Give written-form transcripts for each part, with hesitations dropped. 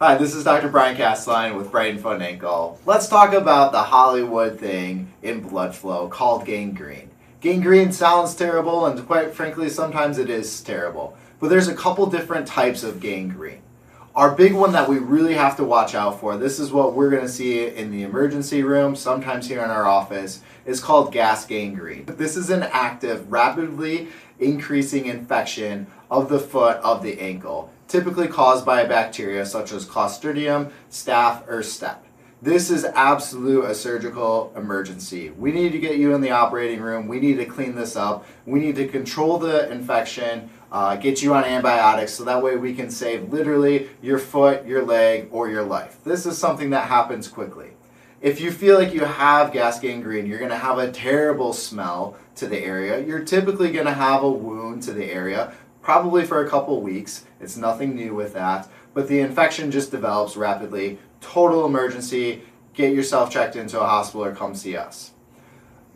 Hi, this is Dr. Brian Castelein with Brighton Foot and Ankle. Let's talk about the Hollywood thing in blood flow called gangrene. Gangrene sounds terrible, and quite frankly, sometimes it is terrible. But there's a couple different types of gangrene. Our big one that we really have to watch out for, this is what we're going to see in the emergency room, sometimes here in our office, is called gas gangrene. This is an active, rapidly increasing infection of the foot of the ankle, typically caused by a bacteria such as Clostridium, staph, or staph. This is absolute a surgical emergency. We need to get you in the operating room. We need to clean this up. We need to control the infection, get you on antibiotics so that way we can save literally your foot, your leg, or your life. This is something that happens quickly. If you feel like you have gas gangrene, you're going to have a terrible smell to the area. You're typically going to have a wound to the area, probably for a couple weeks. It's nothing new with that, but the infection just develops rapidly. Total emergency, get yourself checked into a hospital or come see us.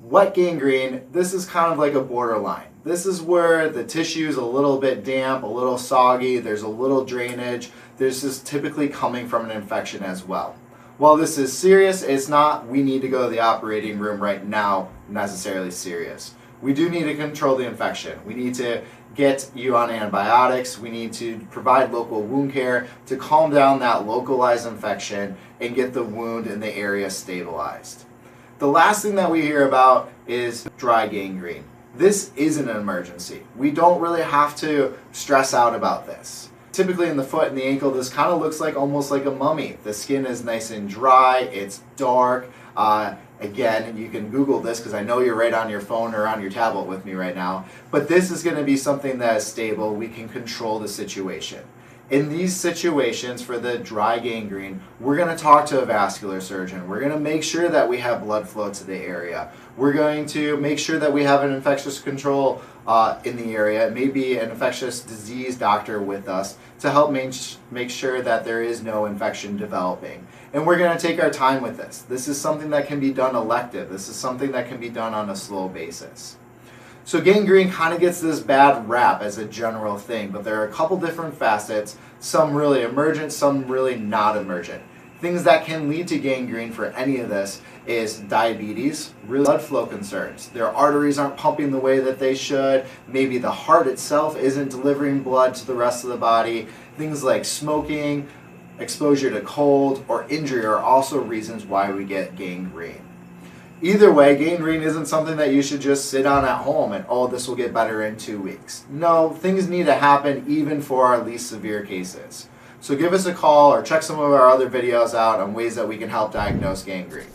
Wet gangrene, this is kind of like a borderline. This is where the tissue is a little bit damp, a little soggy, there's a little drainage. This is typically coming from an infection as well. While this is serious, it's not, we need to go to the operating room right now, necessarily serious. We do need to control the infection. We need to get you on antibiotics. We need to provide local wound care to calm down that localized infection and get the wound in the area stabilized. The last thing that we hear about is dry gangrene. This isn't an emergency. We don't really have to stress out about this. Typically in the foot and the ankle, this kind of looks like almost like a mummy. The skin is nice and dry, it's dark. Again, you can Google this because I know you're right on your phone or on your tablet with me right now, but this is going to be something that is stable. We can control the situation. In these situations for the dry gangrene, we're going to talk to a vascular surgeon. We're going to make sure that we have blood flow to the area. We're going to make sure that we have an infectious control in the area, maybe an infectious disease doctor with us to help make sure that there is no infection developing. And we're going to take our time with this. This is something that can be done elective. This is something that can be done on a slow basis. So gangrene kind of gets this bad rap as a general thing, but there are a couple different facets, some really emergent, some really not emergent. Things that can lead to gangrene for any of this is diabetes, really blood flow concerns. Their arteries aren't pumping the way that they should. Maybe the heart itself isn't delivering blood to the rest of the body. Things like smoking, exposure to cold, or injury are also reasons why we get gangrene. Either way, gangrene isn't something that you should just sit on at home and, oh, this will get better in 2 weeks. No, things need to happen even for our least severe cases. So give us a call or check some of our other videos out on ways that we can help diagnose gangrene.